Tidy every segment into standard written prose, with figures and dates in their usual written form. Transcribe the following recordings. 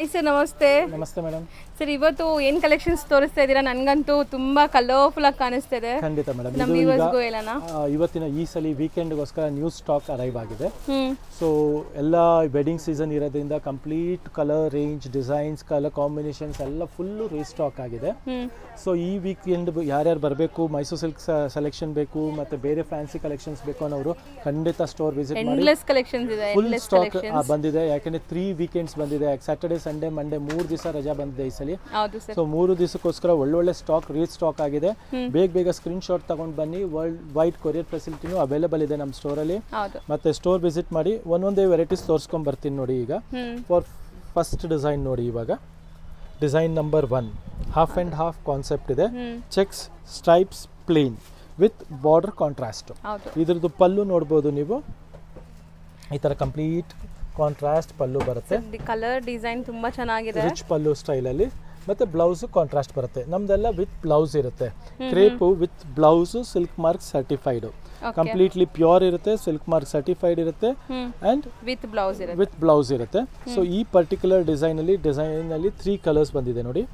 Hi sir, ನಮಸ್ತೆ. ನಮಸ್ತೆ madam. Sir, ಇವತ್ತು ಏನು ಕಲೆಕ್ಷನ್ಸ್ ತೋರಿಸ್ತಾ ಇದ್ದೀರಾ? ನನಗಂತೂ ತುಂಬ ಕಲರ್ಫುಲ್ ಆಗಿ ಕಾಣಿಸ್ತಾ ಇದೆ. ಖಂಡಿತ ಮೇಡಮ್. ನಮ್ಮ ವ್ಯೂವರ್ಸ್ಗೂ ಹೇಳೋಣ. ಇವತ್ತಿನ ಈ ಸಲ ವೀಕೆಂಡ್ಗೋಸ್ಕರ ನ್ಯೂ ಸ್ಟಾಕ್ ಅರೈವ್ ಆಗಿದೆ. ಸೊ ಎಲ್ಲ ವೆಡ್ಡಿಂಗ್ ಸೀಸನ್ ಇರೋದ್ರಿಂದ complete colour range, designs, colour combinations ಎಲ್ಲ ಫುಲ್ಲು ರೀಸ್ಟಾಕ್ ಆಗಿದೆ. ಸೊ ಈ ವೀಕೆಂಡ್ ಯಾರ್ಯಾರು ಬರಬೇಕು, ಮೈಸೂರು ಸಿಲ್ಕ್ ಸೆಲೆಕ್ಷನ್ ಬೇಕು ಮತ್ತು ಬೇರೆ ಫ್ಯಾನ್ಸಿ ಕಲೆಕ್ಷನ್ಸ್ ಬೇಕು ಅನ್ನೋರು ಖಂಡಿತ ಸ್ಟೋರ್ ವಿಸಿಟ್ ಮಾಡಿ. ಕಲೆಕ್ಷನ್ಸ್ ಇದೆ, ಫುಲ್ ಸ್ಟಾಕ್ ಬಂದಿದೆ. ಯಾಕಂದರೆ 3 ವೀಕೆಂಡ್ಸ್ ಬಂದಿದೆ. ಸ್ಯಾಟರ್ಡೆ, ಸಂಡೇ, ಮಂಡೇ 3 ದಿವಸ ರಜಾ ಬಂದಿದೆ ಈ ಸಲ. ಸೊ 3 ದಿವಸಕ್ಕೋಸ್ಕರ ಒಳ್ಳೊಳ್ಳೆ ಸ್ಟಾಕ್ ರೀಸ್ಟಾಕ್ ಆಗಿದೆ. ಬೇಗ ಸ್ಕ್ರೀನ್ ಶಾಟ್ ತಗೊಂಡು ಬನ್ನಿ. ವರ್ಲ್ಡ್ ವೈಡ್ ಕೊರಿಯರ್ ಫೆಸಿಲಿಟಿನೂ ಅವೈಲೇಬಲ್ ಇದೆ ನಮ್ಮ ಸ್ಟೋರಲ್ಲಿ. ಮತ್ತೆ ಸ್ಟೋರ್ ವಿಸಿಟ್ ಮಾಡಿ ಒಂದೊಂದೇ ವೆರೈಟೀಸ್ ತೋರಿಸ್ಕೊಂಡ್ ಬರ್ತೀನಿ ನೋಡಿ. ಈಗ ಫಸ್ಟ್ ಡಿಸೈನ್ ನೋಡಿ. ಇವಾಗ design number 1 half and half concept ಇದೆ. Checks, stripes, plain with border contrast. ಇದ್ರದ್ದು ಪಲ್ಲು ನೋಡ್ಬೋದು ನೀವು. ಈ ತರ ಕಂಪ್ಲೀಟ್ ಕಾಂಟ್ರಾಸ್ಟ್ ಪಲ್ಲು ಬರುತ್ತೆ. ಕಲರ್ ಡಿಸೈನ್ ತುಂಬಾ ಚೆನ್ನಾಗಿದೆ. ರಿಚ್ ಪಲ್ಲು ಸ್ಟೈಲ್ ಅಲ್ಲಿ. ಮತ್ತೆ ಬ್ಲೌಸ್ ಕಾಂಟ್ರಾಸ್ಟ್ ಬರುತ್ತೆ. ನಮ್ದೆಲ್ಲ ವಿತ್ ಬ್ಲೌಸ್ ಇರುತ್ತೆ. Crepe with blouse, silk mark certified, completely pure ಇರುತ್ತೆ. ಸಿಲ್ಕ್ ಮಾರ್ಕ್ ಸರ್ಟಿಫೈಡ್ ಇರುತ್ತೆ ಅಂಡ್ ವಿತ್ ಬ್ಲೌಸ್ ಇರುತ್ತೆ. ಸೊ ಈ ಪರ್ಟಿಕ್ಯುಲರ್ ಡಿಸೈನ್ ಅಲ್ಲಿ 3 ಕಲರ್ಸ್ ಬಂದಿದೆ ನೋಡಿ.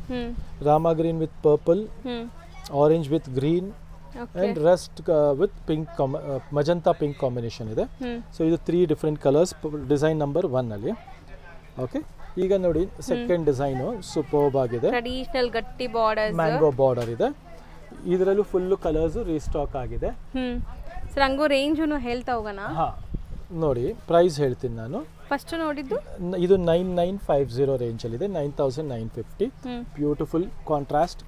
ರಾಮಾ green with purple, orange with green and rust with pink, magenta pink combination ಇದೆ. So ಇದು 3 ಡಿಫ್ರೆಂಟ್ ಕಲರ್ಸ್ ಡಿಸೈನ್ ನಂಬರ್ 1 ಅಲ್ಲಿ. ಓಕೆ, ಈಗ ನೋಡಿ ಸೆಕೆಂಡ್ ಡಿಸೈನು ಸೂಪರ್ಬ್ ಆಗಿದೆ. ಟ್ರೆಡಿಷನಲ್ ಗಟ್ಟಿ ಬಾರ್ಡರ್, ಮ್ಯಾಂಗೋ ಬಾರ್ಡರ್ ಇದೆ. ಇದರಲ್ಲೂ ಫುಲ್ ಕಲರ್ಸ್ ರೀಸ್ಟಾಕ್ ಆಗಿದೆ. ಸರ್, ಹಂಗೂ ರೇಂಜನ್ನು ಹೇಳ್ತಾ ಹೋಗೋಣ. ನೋಡಿ ಪ್ರೈಸ್ ಹೇಳ್ತೀನಿ ನಾನು. ಫಸ್ಟ್ ನೋಡಿದ್ದು ಇದು 9950 ರೇಂಜ್ ಅಲ್ಲಿ ಇದೆ. 9950. ಬ್ಯೂಟಿಫುಲ್ ಕಾಂಟ್ರಾಸ್ಟ್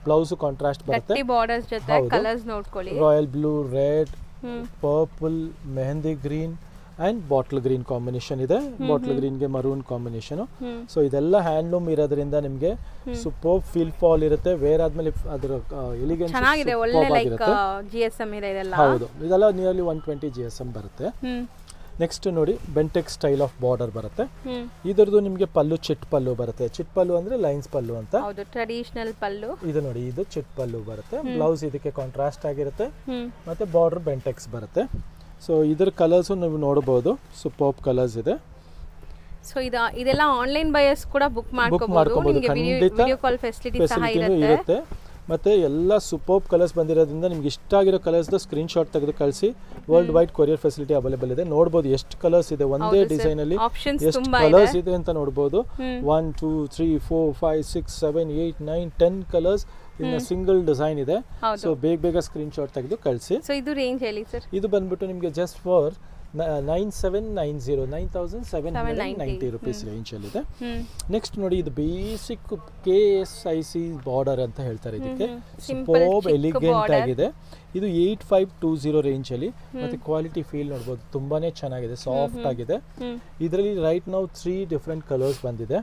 ಬ್ಲೌಸ್ ಕಾಂಟ್ರಾಸ್ಟ್ ಬರುತ್ತೆ. ಬಾರ್ಡರ್ಸ್ ಜೊತೆ ಕಲರ್ಸ್ ನೋಡ್ಕೊಳ್ಳಿ. Royal blue, red, purple, mehndi green and bottle green combination ಇದೆ. ಬಾಟಲ್ ಗ್ರೀನ್ ಗೆ ಮರೂನ್ ಕಾಂಬಿನೇಷನ್. ಸೊ ಇದೆಲ್ಲ ಹ್ಯಾಂಡ್ಲೂಮ್ ಇರೋದ್ರಿಂದ ನಿಮಗೆ ಸೂಪರ್ ಫೀಲ್ ಫಾಲ್ ಇರುತ್ತೆ. ವೇರ್ ಆದ್ಮೇಲೆ ಅದರ ಎಲಿಗೆನ್ಸ್ ಚೆನ್ನಾಗಿದೆ. ಒಳ್ಳೆ ಲೈಕ್ GSM ಇದೆ ಇದೆಲ್ಲ. ಹೌದು, ಇದೆಲ್ಲ ನಿಯರ್ಲಿ 120 GSM ಬರುತ್ತೆ. ನೆಕ್ಸ್ಟ್ ನೋಡಿ ಬೆಂಟೆಕ್ ಸ್ಟೈಲ್ ಆಫ್ ಬಾರ್ಡರ್ ಬರುತ್ತೆ. ಇದರದ್ದು ನಿಮಗೆ ಪಲ್ಲು ಚಿಟ್ ಪಲ್ಲು ಬರುತ್ತೆ. ಚಿಟ್ ಪಲ್ಲು ಅಂದ್ರೆ ಲೈನ್ಸ್ ಪಲ್ಲು ಅಂತ. ಹೌದು, ಟ್ರೆಡಿಷನಲ್ ಪಲ್ಲು. ಇದು ನೋಡಿ, ಇದು ಚಿಟ್ ಪಲ್ಲು ಬರುತ್ತೆ. ಬ್ಲೌಸ್ ಇದಕ್ಕೆ ಕಾಂಟ್ರಾಸ್ಟ್ ಆಗಿರುತ್ತೆ. ಮತ್ತೆ ಬಾರ್ಡರ್ ಬೆಂಟೆಕ್ಸ್ ಬರುತ್ತೆ. ಸೊ ಇದರ ಕಲರ್ಸ್ ನೀವು ನೋಡಬಹುದು. ಸೂಪರ್ಬ್ ಕಲರ್ಸ್ ಇದೆ. ಸೊ ಇದೆಲ್ಲ ಆನ್ಲೈನ್ ಬಯರ್ಸ್ ಕೂಡ ಬುಕ್ ಮಾಡ್ಕೋಬಹುದು. ಖಂಡಿತ ವಿಡಿಯೋ ಕಾಲ್ ಫೆಸಿಲಿಟಿ ಸಹ ಇರುತ್ತೆ. ಮತ್ತೆ ಎಲ್ಲ ಸೂಪರ್ಬ್ ಕಲರ್ಸ್ ಬಂದಿರೋದ್ರಿಂದ ನಿಮ್ಗೆ ಇಷ್ಟ ಆಗಿರೋ ಕಲರ್ಸ್ ಸ್ಕ್ರೀನ್ ಶಾಟ್ ತೆಗೆದು ಕಳಿಸಿ. World wide courier facility available ಇದೆ. ನೋಡಬಹುದು ಎಷ್ಟು ಕಲರ್ಸ್ ಇದೆ ಒಂದೇ ಡಿಸೈನ್ ಅಲ್ಲಿ. ಎಷ್ಟು ಕಲರ್ಸ್ ಇದೆ ಅಂತ ನೋಡಬಹುದು. 1 2 3 4 5 6 7 8 9 10 ಕಲರ್ಸ್ ಇನ್ ಸಿಂಗಲ್ ಡಿಸೈನ್ ಇದೆ. ಸೊ ಬೇಗ ಸ್ಕ್ರೀನ್ ಶಾಟ್ ತೆಗೆದು ಕಳಿಸಿ. ಸೊ ಇದು ರೇಂಜ್ ಹೇಳಿ ಸರ್. ಇದು ಬಂದ್ಬಿಟ್ಟು ನಿಮಗೆ ಜಸ್ಟ್ ಫಾರ್ 9790 ರೂಪೀಸ್ ರೇಂಜ್ ಅಲ್ಲಿ ಇದೆ. ನೆಕ್ಸ್ಟ್ ನೋಡಿ, ಇದು ಬೇಸಿಕ್ KSIC ಬಾರ್ಡರ್ ಅಂತ ಹೇಳ್ತಾರೆ. ಇದಕ್ಕೆ ಸೂಪರ್ಬ್ ಎಲಿಗೆಂಟ್ ಆಗಿದೆ. ಇದು 8520 ರೇಂಜ್ ಅಲ್ಲಿ. ಮತ್ತೆ ಕ್ವಾಲಿಟಿ ಫೀಲ್ ನೋಡಬಹುದು, ತುಂಬಾನೇ ಚೆನ್ನಾಗಿದೆ, ಸಾಫ್ಟ್ ಆಗಿದೆ. ಇದರಲ್ಲಿ ರೈಟ್ ನೌ 3 ಡಿಫರೆಂಟ್ ಕಲರ್ಸ್ ಬಂದಿದೆ.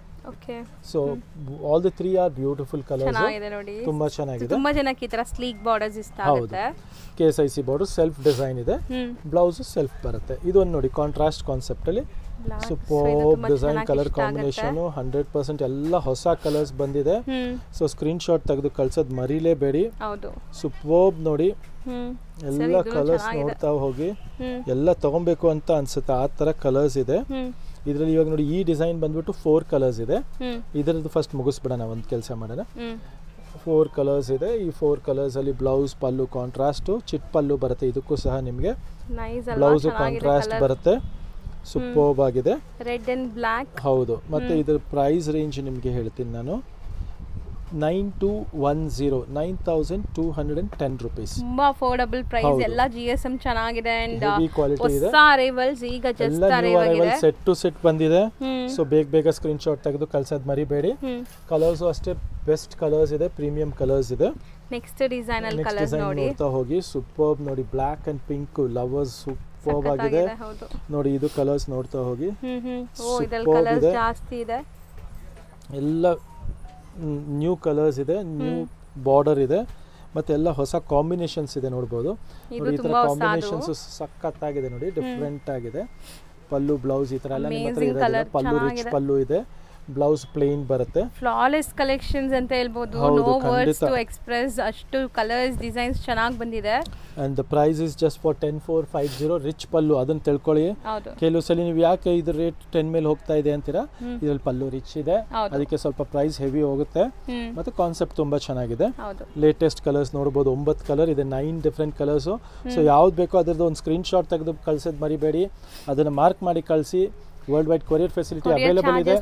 So all the 3 R beautiful colours. ತುಂಬಾ ಚೆನ್ನಾಗಿದೆ. ತುಂಬಾ ಜನಕ್ಕೆ ಈ ತರ ಸ್ಲೀಕ್ ಬಾರ್ಡರ್ಸ್ ಇಷ್ಟ ಆಗುತ್ತೆ. KSIC ಬಾರ್ಡರ್ ಸೆಲ್ಫ್ ಡಿಸೈನ್ ಇದೆ. ಬ್ಲೌಸ್ ಸೆಲ್ಫ್ ಬರುತ್ತೆ. ಇದೊಂದು ನೋಡಿ ಕಾಂಟ್ರಾಸ್ಟ್ ಕಾನ್ಸೆಪ್ಟ್ ಅಲ್ಲಿ ಸೂಪರ್ಬ್ ಡಿಸೈನ್, ಕಲರ್ ಕಾಂಬಿನೇಷನ್ 100% ಎಲ್ಲ ಹೊಸ ಕಲರ್ಸ್ ಬಂದಿದೆ. ಸೊ ಸ್ಕ್ರೀನ್ ಶಾಟ್ ತೆಗೆದು ಕಳ್ಸೋದ್ ಮರಿಲೇಬೇಡಿ. ಸೂಪರ್ಬ್ ನೋಡಿ, ಎಲ್ಲ ಕಲರ್ಸ್ ನೋಡ್ತಾ ಹೋಗಿ. ಎಲ್ಲ ತಗೊಬೇಕು ಅಂತ ಅನ್ಸುತ್ತೆ, ಆ ತರ ಕಲರ್ಸ್ ಇದೆ ಇದರಲ್ಲಿ. ಇವಾಗ ನೋಡಿ, ಈ ಡಿಸೈನ್ ಬಂದ್ಬಿಟ್ಟು 4 ಕಲರ್ಸ್ ಇದೆ. ಇದರದ್ದು ಫಸ್ಟ್ ಮುಗಿಸ್ಬಿಡೋಣ, ಒಂದು ಕೆಲಸ ಮಾಡೋಣ. 4 ಕಲರ್ಸ್ ಇದೆ. ಈ 4 ಕಲರ್ಸ್ ಅಲ್ಲಿ ಬ್ಲೌಸ್ ಪಲ್ಲು ಕಾಂಟ್ರಾಸ್ಟ್, ಚಿಟ್ ಪಲ್ಲು ಬರುತ್ತೆ. ಇದಕ್ಕೂ ಸಹ ನಿಮಗೆ ಬ್ಲೌಸ್ ಕಾಂಟ್ರಾಸ್ಟ್ ಬರುತ್ತೆ. ಸೂಪರ್ಬ್ ಆಗಿದೆ. Red and black. ಹೌದು. ಮತ್ತೆ ಇದರ ಪ್ರೈಸ್ ರೇಂಜ್ ನಿಮಗೆ ಹೇಳ್ತೀನಿ ನಾನು. 9210 ರೂಪೀಸ್. ತುಂಬಾ ಅಫೋರ್ಡಬಲ್ ಪ್ರೈಸ್. ಎಲ್ಲ GSM ಚೆನ್ನಾಗಿದೆ ಅಂಡ್ ಹೊಸ ಅರೈವಲ್ಸ್ ಈಗ ಜಸ್ಟ್ ಅರೈವ್ ಆಗಿದೆ. ಸೆಟ್ ಟು ಸೆಟ್ ಬಂದಿದೆ. ಸೊ ಬೇಗ ಸ್ಕ್ರೀನ್ ಶಾಟ್ ತೆಗೆದು ಕಳ್ಸೋದು ಮರಿಬೇಡಿ. ಕಲರ್ಸ್ ಅಷ್ಟೇ ಬೆಸ್ಟ್ ಕಲರ್ಸ್ ಇದೆ, ಪ್ರೀಮಿಯಂ ಕಲರ್ಸ್ ಇದೆ. ನೆಕ್ಸ್ಟ್ ಡಿಸೈನ್ ಅಲ್ಲಿ ಕಲರ್ಸ್ ನೋಡಿ ನೋಡ್ತಾ ಹೋಗಿ. ಸೂಪರ್ಬ್ ನೋಡಿ, black and pink lovers superb ಆಗಿದೆ ನೋಡಿ. ಇದು ಕಲರ್ಸ್ ನೋಡ್ತಾ ಹೋಗಿ. ಕಲರ್ಸ್ ಜಾಸ್ತಿ ಇದೆ. ಎಲ್ಲ ನ್ಯೂ ಕಲರ್ಸ್ ಇದೆ, ನ್ಯೂ ಬಾರ್ಡರ್ ಇದೆ. ಮತ್ತೆ ಎಲ್ಲ ಹೊಸ ಕಾಂಬಿನೇಷನ್ಸ್ ಇದೆ ನೋಡ್ಬೋದು. ನೋಡಿ, ಈ ತರ ಕಾಂಬಿನೇಷನ್ಸ್ ಸಖತ್ತಾಗಿದೆ ನೋಡಿ, ಡಿಫ್ರೆಂಟ್ ಆಗಿದೆ. ಪಲ್ಲು ಬ್ಲೌಸ್ ಈ ತರ ಎಲ್ಲ ನಿಮ್ಮ ಹತ್ರ ಇದೆ. ಪಲ್ಲು ರಿಚ್ ಪಲ್ಲು ಇದೆ. ಬ್ಲೌಸ್ ಪ್ಲೇನ್ ಬರುತ್ತೆ. ಫ್ಲಾಲೆಸ್ ಕಲೆಕ್ಷನ್ಸ್ ಅಂತ ಹೇಳ್ಬೋದು. ನೋ ವರ್ಡ್ಸ್ ಟು ಎಕ್ಸ್ಪ್ರೆಸ್, ಅಷ್ಟು ಕಲರ್ಸ್ ಡಿಸೈನ್ಸ್ ಚೆನ್ನಾಗಿ ಬಂದಿದೆ. And the price is just for 10450. Rich pallu, ಅದನ್ನ ತಿಳ್ಕೊಳ್ಳಿ. ಕೆಲವು ಸಲ ನೀವು ಯಾಕೆ ಇದ್ರ ರೇಟ್ 10 ಮೇಲೆ ಹೋಗ್ತಾ ಇದೆ ಅಂತೀರಾ, ಇದ್ರಲ್ಲಿ ಪಲ್ಲು ರಿಚ್ ಇದೆ, ಅದಕ್ಕೆ ಸ್ವಲ್ಪ ಪ್ರೈಸ್ ಹೆವಿ ಹೋಗುತ್ತೆ. ಮತ್ತೆ ಕಾನ್ಸೆಪ್ಟ್ ತುಂಬಾ ಚೆನ್ನಾಗಿದೆ. ಲೇಟೆಸ್ಟ್ ಕಲರ್ಸ್ ನೋಡಬಹುದು, 9 ಕಲರ್ ಇದೆ, 9 ಡಿಫ್ರೆಂಟ್ ಕಲರ್ಸ್. ಸೊ ಯಾವ್ದು ಬೇಕೋ ಅದರದ್ದು ಒಂದು ಸ್ಕ್ರೀನ್ ಶಾಟ್ ತೆಗೆದು ಕಳ್ಸೋದು ಮರಿಬೇಡಿ, ಅದನ್ನ ಮಾರ್ಕ್ ಮಾಡಿ ಕಳಿಸಿ. World wide courier facility available ಇದೆ.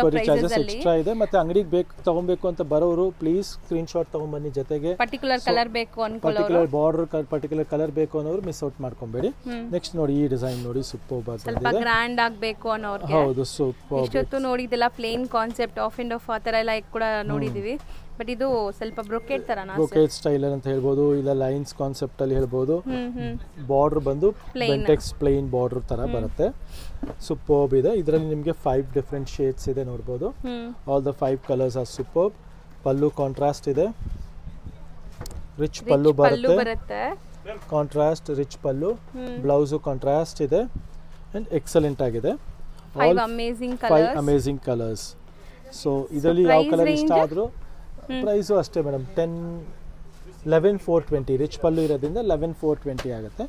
ಕೊರಿಯರ್ ಚಾರ್ಜಸ್ ಎಕ್ಸ್ಟ್ರಾ ಇದೆ. ಮತ್ತೆ ಅಂಗಡಿಗೆ ತಗೊಬೇಕು ಅಂತ ಬರೋರು ಪ್ಲೀಸ್ ಸ್ಕ್ರೀನ್ ಶಾಟ್ ತಗೊಂಡ್ಬನ್ನಿ. ಜೊತೆಗೆ ಪರ್ಟಿಕ್ಯುಲರ್ ಕಲರ್ ಬೇಕು ಅನ್ಕೊಳ್ಳೋರು, ಪರ್ಟಿಕ್ಯುಲರ್ ಬಾರ್ಡರ್ ಪರ್ಟಿಕ್ಯುಲರ್ ಕಲರ್ ಬೇಕು ಅನ್ನೋರು ಮಿಸ್ ಔಟ್ ಮಾಡ್ಕೊಂಬೇಡಿ. ನೆಕ್ಸ್ಟ್ ನೋಡಿ ಈ ಡಿಸೈನ್ ನೋಡಿ, ಸೂಪರ್ಬ್ ಆಗಿದೆ, ಸ್ವಲ್ಪ ಗ್ರ್ಯಾಂಡ್ ಆಗಬೇಕು ಅನ್ನೋರಿಗೆ. ಹೌದು, ಸೂಪರ್. ಇಷ್ಟೊತ್ತು ನೋಡಿದೆಲ್ಲ plain concept half and half ಆ ಥರ ಎಲ್ಲ ಕೂಡ ನೋಡಿದೀವಿ. ಬಟ್ ಇದು ಸ್ವಲ್ಪ ಬ್ರೊಕೇಟ್ ತರನಾ, ಬ್ರೊಕೇಟ್ ಸ್ಟೈಲ್ ಅಂತ ಹೇಳ್ಬೋದು, ಇಲ್ಲ ಲೈನ್ಸ್ ಕಾನ್ಸೆಪ್ಟ್ ಅಲ್ಲಿ ಹೇಳ್ಬೋದು. ಬಾರ್ಡರ್ ಬಂದು ಬೆಂಟೆಕ್ಸ್ ಪ್ಲೇನ್ ಬಾರ್ಡರ್ ತರ ಬರುತ್ತೆ. ಸೂಪರ್ಬ್ ಇದೆ. ಇದರಲ್ಲಿ ನಿಮಗೆ 5 ಡಿಫ್ರೆಂಟ್ ಶೇಡ್ಸ್ ಇದೆ ನೋಡಬಹುದು. All the 5 colours R superb. Pallu contrast ಇದೆ, ರಿಚ್ ಪಲ್ಲು ಬರುತ್ತೆ, ಕಾಂಟ್ರಾಸ್ಟ್ ರಿಚ್ ಪಲ್ಲು. ಬ್ಲೌಸ್ ಕಾಂಟ್ರಾಸ್ಟ್ ಇದೆ ಅಂಡ್ ಎಕ್ಸಲೆಂಟ್ ಆಗಿದೆ. 5 ಅಮೇಜಿಂಗ್ ಕಲರ್ಸ್. ಸೊ ಇದರಲ್ಲಿ ಯಾವ ಕಲರ್ ಇಷ್ಟ ಆದ್ರೂ ಪ್ರೈಸು ಅಷ್ಟೇ ಮೇಡಮ್, 11,420. ರಿಚ್ ಪಲ್ಲು ಇರೋದ್ರಿಂದ 11,420 ಆಗುತ್ತೆ.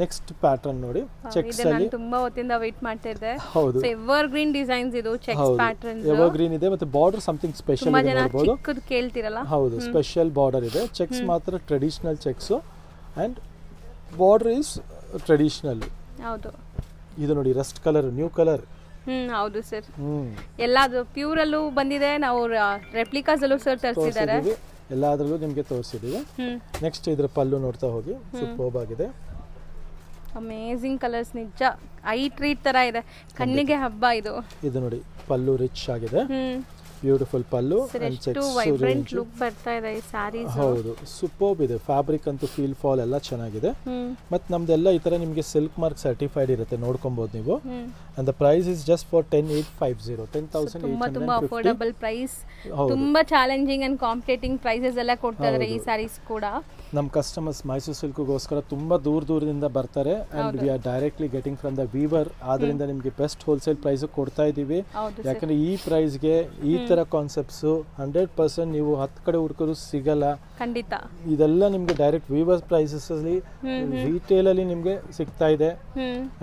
ನೆಕ್ಸ್ಟ್ ಪ್ಯಾಟರ್ನ್ ನೋಡಿ, ಚೆಕ್ಸ್ ಅಲ್ಲಿ ತುಂಬಾ ಹೊತ್ತಿಂದ ವೇಟ್ ಮಾಡ್ತಾ ಇದ್ದೆ. ಹೌದು, ಎವರ್ ಗ್ರೀನ್ ಡಿಸೈನ್ಸ್ ಇದು, ಚೆಕ್ಸ್ ಪ್ಯಾಟರ್ನ್ಸ್, ಎವರ್ ಗ್ರೀನ್ ಇದೆ. ಮತ್ತೆ ಬಾರ್ಡರ್ ಸಮಥಿಂಗ್ ಸ್ಪೆಷಲ್ ಇದೆ ನೋಡಬಹುದು. ಚಿಕ್ಕದು ಕೇಳ್ತಿರಲ್ಲ, ಹೌದು, ಸ್ಪೆಷಲ್ ಬಾರ್ಡರ್ ಇದೆ. ಚೆಕ್ಸ್ ಮಾತ್ರ traditional checks and border is traditional. ಹೌದು, ಇದು ನೋಡಿ ರಸ್ಟ್ ಕಲರ್, ನ್ಯೂ ಕಲರ್. ಹೌದು ಸರ್, ಎಲ್ಲಾದು ಪ್ಯೂರ್ ಅಲ್ಲೂ ಬಂದಿದೆ. ನಾವು ರೆಪ್ಲಿಕಾಸ್ ಅಲ್ಲೂ ಸರ್ ತರಿಸಿದ್ದಾರೆ, ಎಲ್ಲಾದ್ರಲ್ಲೂ ನಿಮಗೆ ತೋರಿಸಿದೀವಿ. ನೆಕ್ಸ್ಟ್ ಇದ್ರ ಪಲ್ಲು ನೋಡ್ತಾ ಹೋಗಿ, ಸೂಪರ್ಬ್ ಆಗಿದೆ. ಅಮೇಜಿಂಗ್ ಕಲರ್ಸ್, ನಿಜ ಐ ಟ್ರೀಟ್ ತರ ಇದೆ, ಕಣ್ಣಿಗೆ ಹಬ್ಬ ಇದು. ಇದು ನೋಡಿ ಪಲ್ಲು ರಿಚ್ ಆಗಿದೆ, beautiful pallu and cheques vibrant look ಬರ್ತಾ ಇದೆ ಈ ಸ್ಯಾರೀಸ್. ಹೌದು, ಸೂಪರ್ಬ್ ಇದೆ. ಫ್ಯಾಬ್ರಿಕ್ ಅಂತೂ ಫೀಲ್ ಫಾಲ್ ಎಲ್ಲ ಚೆನ್ನಾಗಿದೆ. ಮತ್ತೆ ನಮ್ದೆಲ್ಲ ಈ ತರ ನಿಮಗೆ ಸಿಲ್ಕ್ ಮಾರ್ಕ್ ಸರ್ಟಿಫೈಡ್ ಇರುತ್ತೆ, ನೋಡ್ಕೊಬಹುದು ನೀವು. And the price is just for 10,850, 10,850. ತುಂಬಾ ಅಫೋರ್ಡಬಲ್ ಪ್ರೈಸ್. ತುಂಬಾ ಚಾಲೆಂಜಿಂಗ್ ಅಂಡ್ ಕಾಂಪಿಟೇಟಿಂಗ್ ಪ್ರೈಸಸ್ ಎಲ್ಲ ಕೊಡ್ತಾ ಇದ್ದಾರೆ ಈ ಸ್ಯಾರೀಸ್ ಕೂಡ. ನಮ್ಮ ಕಸ್ಟಮರ್ಸ್ ಮೈಸೂರು ಸಿಲ್ಕ್ಗೋಸ್ಕರ ತುಂಬಾ ದೂರದಿಂದ ಬರ್ತಾರೆ and we are directly getting from the Weaver. ಆದ್ರಿಂದ ನಿಮಗೆ ಬೆಸ್ಟ್ ಹೋಲ್ಸೇಲ್ ಪ್ರೈಸ್ ಕೊಡ್ತಾ ಇದೀವಿ. ಯಾಕಂದ್ರೆ ಈ ಪ್ರೈಸ್ಗೆ ಈ ತರ ಕಾನ್ಸೆಪ್ಟ್ಸ್ 100% ನೀವು 10 ಕಡೆ ಹುಡುಕರು ಸಿಗಲ್ಲ ಖಂಡಿತ. ಇದೆಲ್ಲ ನಿಮ್ಗೆ ಡೈರೆಕ್ಟ್ ವೀವರ್ ಪ್ರೈಸಸ್ ಅಲ್ಲಿ ರಿಟೇಲ್ ಅಲ್ಲಿ ನಿಮ್ಗೆ ಸಿಗ್ತಾ ಇದೆ.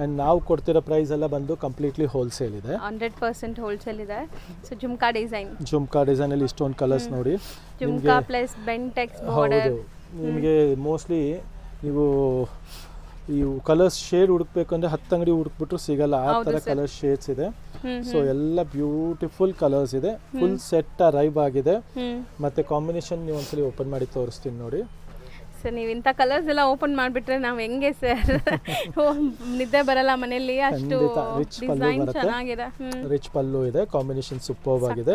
ಅಂಡ್ ನಾವು ಕೊಡ್ತಿರೋ ಪ್ರೈಸ್ ಎಲ್ಲ ಬಂದು ಕಂಪ್ಲೀಟ್ಲಿ ಹೋಲ್ಸೇಲ್ ಇದೆ, 100% ಹೋಲ್ಸೇಲ್ ಇದೆ. ಸೊ ಜುಮ್ಕಾ ಡಿಸೈನ್ ಅಲ್ಲಿ ಇಷ್ಟೊಂದು ಕಲರ್ಸ್ ನೋಡಿ, ಜುಮ್ಕಾ ಪ್ಲಸ್ ಬೆಂಟೆಕ್ಸ್ ಬಾರ್ಡರ್. ನಿಮಗೆ ಮೋಸ್ಟ್ಲಿ ನೀವು ಈ ಕಲರ್ಸ್ ಶೇಡ್ ಹುಡುಕ್ಬೇಕಂದ್ರೆ 10 ಅಂಗಡಿ ಹುಡುಕ್ಬಿಟ್ರು ಸಿಗಲ್ಲ, ಆ ತರ ಕಲರ್ ಶೇಡ್ಸ್ ಇದೆ. ಸೊ ಎಲ್ಲ ಬ್ಯೂಟಿಫುಲ್ ಕಲರ್ಸ್ ಇದೆ, ಫುಲ್ ಸೆಟ್ ಅರೈವ್ ಆಗಿದೆ. ಮತ್ತೆ ಕಾಂಬಿನೇಷನ್ ನೀವು ಒಂದ್ಸಲಿ ಓಪನ್ ಮಾಡಿ ತೋರಿಸ್ತೀನಿ ನೋಡಿ. ಸರ್ ನೀವು ಇಂಥ ಕಲರ್ಸ್ ಎಲ್ಲ ಓಪನ್ ಮಾಡಿಬಿಟ್ರೆ ನಾವು ಹೆಂಗೆ ಸರ್ ನಿದ್ದೆ ಬರಲ್ಲ ಮನೆಯಲ್ಲಿ, ಅಷ್ಟು ಡಿಸೈನ್ ಚೆನ್ನಾಗಿದೆ. ರಿಚ್ ಪಲ್ಲು ಇದೆ, ಕಾಂಬಿನೇಷನ್ ಸೂಪರ್ಬ್ ಆಗಿದೆ,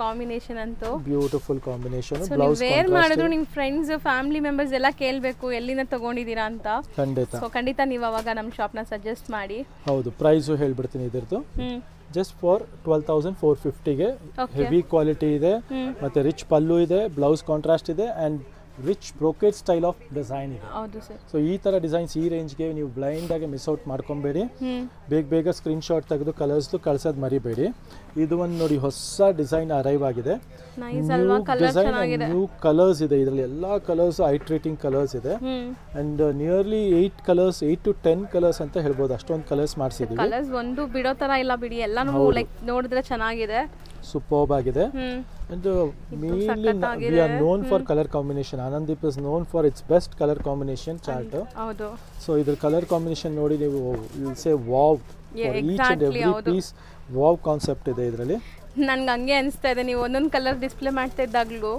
ಕಾಂಬಿನೇಷನ್ ಅಂತೂ ಬ್ಯೂಟಿಫುಲ್ ಕಾಂಬಿನೇಷನ್. ಬ್ಲೌಸ್ ವೇರ್ ಮಾಡಿದ್ರು ನಿಮ್ಮ ಫ್ರೆಂಡ್ಸ್ ಫ್ಯಾಮಿಲಿ ಮೆಂಬರ್ಸ್ ಎಲ್ಲ ಕೇಳಬೇಕು ಎಲ್ಲಿಂದ ತಗೊಂಡಿದ್ದೀರಾ ಅಂತ. ಖಂಡಿತ, ಸೊ ಖಂಡಿತ ನೀವು ಅವಾಗ ನಮ್ಮ ಶಾಪ್ನ ಸಜೆಸ್ಟ್ ಮಾಡಿ. ಹೌದು, ಪ್ರೈಸು ಹೇಳ್ಬಿಡ್ತೀನಿ ಇದ್ರದ್ದು. ಜಸ್ಟ್ ಫಾರ್ 12,450ಗೆ ಹೆವಿ ಕ್ವಾಲಿಟಿ ಇದೆ. ಮತ್ತೆ ರಿಚ್ ಪಲ್ಲು ಇದೆ, ಬ್ಲೌಸ್ ಕಾಂಟ್ರಾಸ್ಟ್ ಇದೆ and rich brocade style of design ಇದೆ. ಸೊ ಈ ತರ ಡಿಸೈನ್ಸ್ ಈ ರೇಂಜ್ಗೆ ನೀವು ಬ್ಲೈಂಡ್ ಆಗಿ ಮಿಸ್ ಔಟ್ ಮಾಡ್ಕೊಬೇಡಿ. ಬೇಗ ಸ್ಕ್ರೀನ್ ಶಾಟ್ ತೆಗೆದು ಕಲರ್ಸ್ ಕಳ್ಸೋದು ಮರಿಬೇಡಿ. ಇದು ಒಂದು ನೋಡಿ ಹೊಸ ಡಿಸೈನ್ ಅರೈವ್ ಆಗಿದೆ, ನ್ಯೂ ಕಲರ್ಸ್ ಇದೆ. ಇದರಲ್ಲಿ ಎಲ್ಲಾ ಕಲರ್ಸ್ ಐ ಟ್ರೀಟಿಂಗ್ ಕಲರ್ಸ್ ಇದೆ ಅಂಡ್ ನಿಯರ್ಲಿ 8 to 10 ಕಲರ್ಸ್ ಅಂತ ಹೇಳ್ಬೋದು, ಅಷ್ಟೊಂದು ಕಲರ್ಸ್ ಮಾಡಿಸಿದೀವಿ. ಕಲರ್ಸ್ ಒಂದು ಬಿಡೋ ತರ ಇಲ್ಲ ಬಿಡಿ, ಎಲ್ಲಾನು ಲೈಕ್ ನೋಡಿದ್ರೆ ಚೆನ್ನಾಗಿದೆ, ಸೂಪರ್ಬ್ ಆಗಿದೆ. And mainly we are known for color combination. Anandip is known for its best color combination chart. So idar color combination nodi ನೀವು you will say wow for each and every piece. Wow concept ಇದೆ ಇದರಲ್ಲಿ. ನನ್ಗೆ ಹಂಗೆ ಅನಿಸ್ತಾ ಇದೆ, ನೀವು ಒಂದೊಂದು colour display ಮಾಡ್ತಾ ಇದ್ದಾಗಲೂ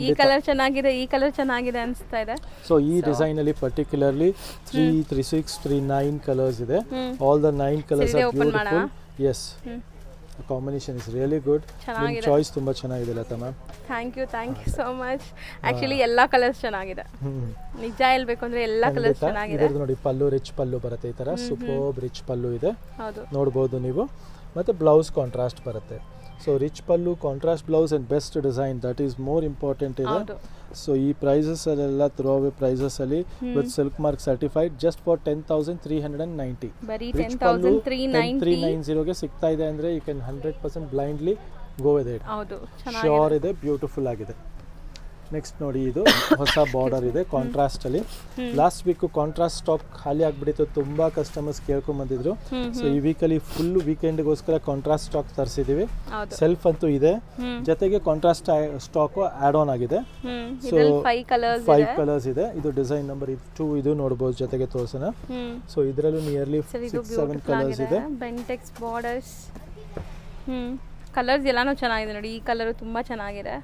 ಈ ಕಲರ್ ಚೆನ್ನಾಗಿದೆ, ಈ ಕಲರ್ ಚೆನ್ನಾಗಿದೆ ಅನಿಸ್ತಾ ಇದೆ. ಸೊ ಈ ಡಿಸೈನ್ ಅಲ್ಲಿ ಪರ್ಟಿಕ್ಯುಲರ್ಲಿ 3, 3, 6, 3, 9 ಕಲರ್ಸ್ ಇದೆ. All the 9 colours are beautiful. Yes. Combination is really good. ನಿಮ್ಮ ಚಾಯ್ಸ್ ತುಂಬಾ ಚೆನ್ನಾಗಿದೆ Latha ma'am. Thank you so much. Actually ಎಲ್ಲಾ ಕಲರ್ಸ್ ಚೆನ್ನಾಗಿದೆ, ನಿಜ ಹೇಳ್ಬೇಕು ಅಂದ್ರೆ ಎಲ್ಲಾ ಕಲರ್ಸ್ ಚೆನ್ನಾಗಿದೆ. ನೋಡಿ ಪಲ್ಲು ರಿಚ್ ಪಲ್ಲು ಬರುತ್ತೆ, ಈ ತರ ಸೂಪರ್ಬ್ ರಿಚ್ ಪಲ್ಲು ಇದೆ, ನೋಡಬಹುದು ನೀವು. ಮತ್ತು ಬ್ಲೌಸ್ ಕಾಂಟ್ರಾಸ್ಟ್ ಬರುತ್ತೆ. So rich pallu, contrast blouse and best design, that is more important ಇದೆ. ಸೊ ಈ ಪ್ರೈಸಸ್ಸಲ್ಲೆಲ್ಲ ಥ್ರೋ ಅವೇ ಪ್ರೈಸಸ್ಸಲ್ಲಿ with silk mark certified just for 10,390. Rich pallu 390ಗೆ ಸಿಗ್ತಾ ಇದೆ ಅಂದರೆ you can 100% blindly go with it. Sure ಇದೆ, ಬ್ಯೂಟಿಫುಲ್ ಆಗಿದೆ. ನೆಕ್ಸ್ಟ್ ನೋಡಿ, ಇದು ಹೊಸ ಬಾರ್ಡರ್ ಇದೆ ಕಾಂಟ್ರಾಸ್ಟ್ ಅಲ್ಲಿ. ಲಾಸ್ಟ್ ವೀಕ್ ಕಾಂಟ್ರಾಸ್ಟ್ ಸ್ಟಾಕ್ ಖಾಲಿ ಆಗ್ಬಿಟ್ಟಿತ್ತು, ತುಂಬಾ ಕಸ್ಟಮರ್ಸ್ ಕೇಳ್ಕೊಂಡ್ ಬಂದಿದ್ರು. ಸೊ ಈ ವೀಕಲ್ಲಿ ಫುಲ್ ವೀಕೆಂಡ್ಗೋಸ್ಕರ ಕಾಂಟ್ರಾಸ್ಟ್ ಸ್ಟಾಕ್ ತರಿಸಿದೀವಿ. ಸೆಲ್ಫ್ ಅಂತೂ ಇದೆ, ಜೊತೆಗೆ ಕಾಂಟ್ರಾಸ್ಟ್ ಸ್ಟಾಕ್ ಆಡ್ ಆನ್ ಆಗಿದೆ. ಸೊ 5 ಕಲರ್ಸ್ ಇದೆ. ಇದು ಡಿಸೈನ್ ನಂಬರ್ 2 ಇದು ನೋಡಬಹುದು, ಜೊತೆಗೆ ತೋರಿಸೋಣ. ಸೊ ಇದರಲ್ಲೂ ನಿಯರ್ಲಿ 6-7 ಕಲರ್ಸ್ ಇದೆ. ಬೆಂಟೆಕ್ಸ್ ಬಾರ್ಡರ್ಸ್, ಕಲರ್ಸ್ ಎಲ್ಲಾನು ಚೆನ್ನಾಗಿದೆ ನೋಡಿ. ಈ ಕಲರ್ ತುಂಬಾ ಚೆನ್ನಾಗಿದೆ.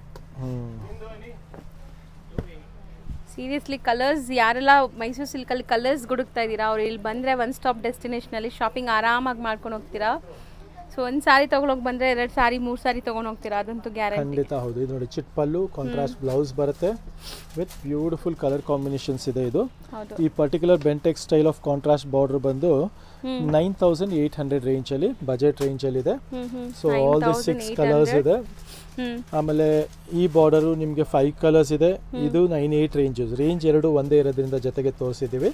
ಸೀರಿಯಸ್ಲಿ ಕಲರ್ಸ್, ಯಾರೆಲ್ಲ ಮೈಸೂರು ಸಿಲ್ಕಲ್ಲಿ ಕಲರ್ಸ್ ಹುಡುಕ್ತಾ ಇದ್ದೀರಾ ಅವ್ರು ಇಲ್ಲಿ ಬಂದರೆ ಒನ್ ಸ್ಟಾಪ್ ಡೆಸ್ಟಿನೇಷನಲ್ಲಿ ಶಾಪಿಂಗ್ ಆರಾಮಾಗಿ ಮಾಡ್ಕೊಂಡು ಹೋಗ್ತೀರಾ. ಸೊ ಒಂದು ಸಾರಿ ತೊಗೊಂಡೋಗಿ ಬಂದರೆ 2 ಸಾರಿ 3 ಸಾರಿ ತೊಗೊಂಡು ಹೋಗ್ತೀರಾ, ಅದಂತೂ ಗ್ಯಾರಂಟಿ. ಖಂಡಿತ ಹೌದು. ಇದು ನೋಡಿ ಚಿಟ್ ಪಲ್ಲು, ಕಾಂಟ್ರಾಸ್ಟ್ ಬ್ಲೌಸ್ ಬರುತ್ತೆ ವಿತ್ ಬ್ಯೂಟಿಫುಲ್ ಕಲರ್ ಕಾಂಬಿನೇಷನ್ಸ್ ಇದೆ. ಇದು ಈ particular ಬೆಂಟೆಕ್ style of contrast border ಬಂದು 9,800 ರೇಂಜಲ್ಲಿ, ಬಜೆಟ್ ರೇಂಜಲ್ಲಿ ಇದೆ. ಸೊ ಆಲ್ ದಿ 6 ಕಲರ್ಸ್ ಇದೆ. ಆಮೇಲೆ ಈ ಬಾರ್ಡರು ನಿಮಗೆ 5 ಕಲರ್ಸ್ ಇದೆ. ಇದು 9-8 ರೇಂಜ್ 2 ಒಂದೇ ಇರೋದ್ರಿಂದ ಜೊತೆಗೆ ತೋರಿಸಿದ್ದೀವಿ.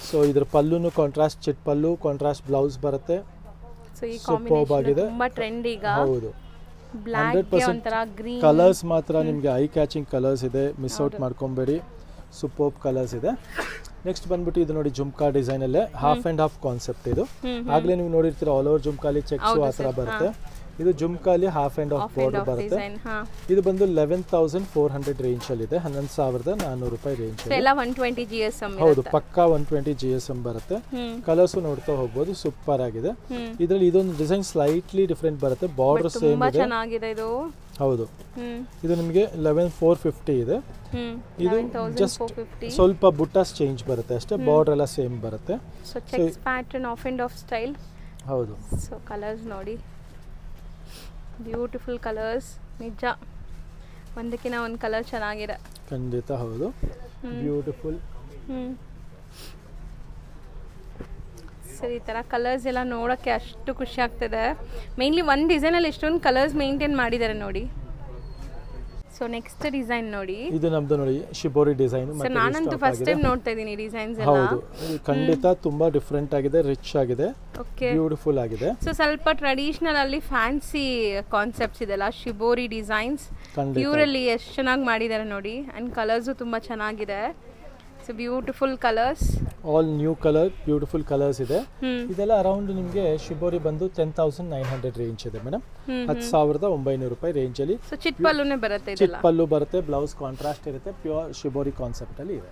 ಸೊ ಇದ್ರ ಪಲ್ಲುನು ಕಾಂಟ್ರಾಸ್ಟ್ ಚಿಟ್ ಪಲ್ಲು, ಕಾಂಟ್ರಾಸ್ಟ್ ಬ್ಲೌಸ್ ಬರುತ್ತೆ. ಸೂಪರ್ಬ್ ಆಗಿದೆ. ಹೌದು, 100% ಕಲರ್ಸ್ ಮಾತ್ರ ನಿಮಗೆ ಐ ಕ್ಯಾಚಿಂಗ್ ಕಲರ್ಸ್ ಇದೆ, ಮಿಸ್ ಔಟ್ ಮಾಡ್ಕೊಬೇಡಿ. ಸೂಪರ್ಬ್ ಕಲರ್ಸ್ ಇದೆ. ನೆಕ್ಸ್ಟ್ ಬಂದ್ಬಿಟ್ಟು ಇದು ನೋಡಿ ಜುಮ್ಕಾ ಡಿಸೈನ್ ಅಲ್ಲೇ ಹಾಫ್ ಅಂಡ್ ಹಾಫ್ ಕಾನ್ಸೆಪ್ಟ್. ಇದು ಆಗ್ಲೇ ನೀವು ನೋಡಿರ್ತೀರ, ಆಲ್ ಓವರ್ ಜುಮ್ಕಾಲಿ ಚೆಕ್ಸ್ ಆ ಥರ ಬರುತ್ತೆ. ಇದು ಜುಮ್ಕಾಲಿ ಹಾಫ್ ಅಂಡ್ ಹಾಫ್ ಬಾರ್ಡರ್ ಬರುತ್ತೆ. ಇದು ಬಂದು 11,400 ರೇಂಜ್ ಅಲ್ಲಿ ಇದೆ, 11,400 ರೂಪಾಯಿ ರೇಂಜ್. ಹೌದು, ಪಕ್ಕಾ 120 GSM ಬರುತ್ತೆ. ಕಲರ್ಸ್ ನೋಡ್ತಾ ಹೋಗ್ಬೋದು, ಸೂಪರ್ ಆಗಿದೆ. ಇದರಲ್ಲಿ ಇದೊಂದು ಡಿಸೈನ್ ಸ್ಲೈಟ್ಲಿ ಡಿಫ್ರೆಂಟ್ ಬರುತ್ತೆ, ಬಾರ್ಡರ್ ಸೇಮ್ ಇದೆ. ಹೌದು, ಇದು ನಿಮಗೆ 11,450 ಇದೆ. ಇದು ಜಸ್ಟ್ ಸ್ವಲ್ಪ ಬುಟ್ಟಾಸ್ ಚೇಂಜ್ ಬರುತ್ತೆ ಅಷ್ಟೇ, ಬಾರ್ಡರ್ ಎಲ್ಲ ಸೇಮ್ ಬರುತ್ತೆ. ಹೌದು. ಸೊ ಕಲರ್ಸ್ ನೋಡಿ, ಬ್ಯೂಟಿಫುಲ್ ಕಲರ್ಸ್, ನಿಜ ಒಂದಕ್ಕಿಂತ ಒಂದು ಕಲರ್ ಚೆನ್ನಾಗಿದೆ. ಖಂಡಿತ ಹೌದು, ಬ್ಯೂಟಿಫುಲ್. ಸರಿ, ಈ ಥರ ಕಲರ್ಸ್ ಎಲ್ಲ ನೋಡೋಕ್ಕೆ ಅಷ್ಟು ಖುಷಿ ಆಗ್ತದೆ. ಮೇನ್ಲಿ ಒಂದು ಡಿಸೈನಲ್ಲಿ ಎಷ್ಟೊಂದು ಕಲರ್ಸ್ ಮೇಂಟೈನ್ ಮಾಡಿದ್ದಾರೆ ನೋಡಿ. ಸೊ ನೆಕ್ಸ್ಟ್ ಡಿಸೈನ್ ನೋಡಿ, ಇದು ನಮ್ದು ನೋಡಿ ಶಿಬೋರಿ ಡಿಸೈನ್. ನಾನಂತೂ ಫಸ್ಟ್ ಟೈಮ್ ನೋಡ್ತಾ ಇದ್ದೀನಿ ಡಿಸೈನ್ಸ್ ಎಲ್ಲ. ಹೌದು, ಖಂಡಿತ ತುಂಬಾ ಡಿಫರೆಂಟ್ ಆಗಿದೆ, ರಿಚ್ ಆಗಿದೆ, ಬ್ಯೂಟಿಫುಲ್ ಆಗಿದೆ. ಸೊ ಸ್ವಲ್ಪ ಟ್ರೆಡಿಷನಲ್ ಅಲ್ಲಿ ಫ್ಯಾನ್ಸಿ ಕಾನ್ಸೆಪ್ಟ್ಸ್ ಇದೆಲ್ಲ, ಶಿಬೋರಿ ಡಿಸೈನ್ಸ್ ಪ್ಯೂರಲ್ಲಿ ಎಷ್ಟು ಚೆನ್ನಾಗಿ ಮಾಡಿದ್ದಾರೆ ನೋಡಿ. ಅಂಡ್ ಕಲರ್ಸು ತುಂಬಾ ಚೆನ್ನಾಗಿದೆ. So beautiful colours, all new colour, beautiful colours ಇದೆ. ಇದೆಲ್ಲ ಅರೌಂಡ್ ನಿಮಗೆ ಶಿಬೋರಿ ಬಂದು 10,900 ರೇಂಜ್ ಇದೆ ಮೇಡಮ್, 10,900 ರೂಪಾಯಿ ರೇಂಜ್ ಅಲ್ಲಿ. ಚಿಟ್ ಪಲ್ಲುನೇ ಬರುತ್ತೆ, ಚಿಟ್ ಪಲ್ಲು ಬರುತ್ತೆ, ಬ್ಲೌಸ್ ಕಾಂಟ್ರಾಸ್ಟ್ ಇರುತ್ತೆ, ಪ್ಯೂರ್ ಶಿಬೋರಿ ಕಾನ್ಸೆಪ್ಟ್ ಅಲ್ಲಿ ಇದೆ.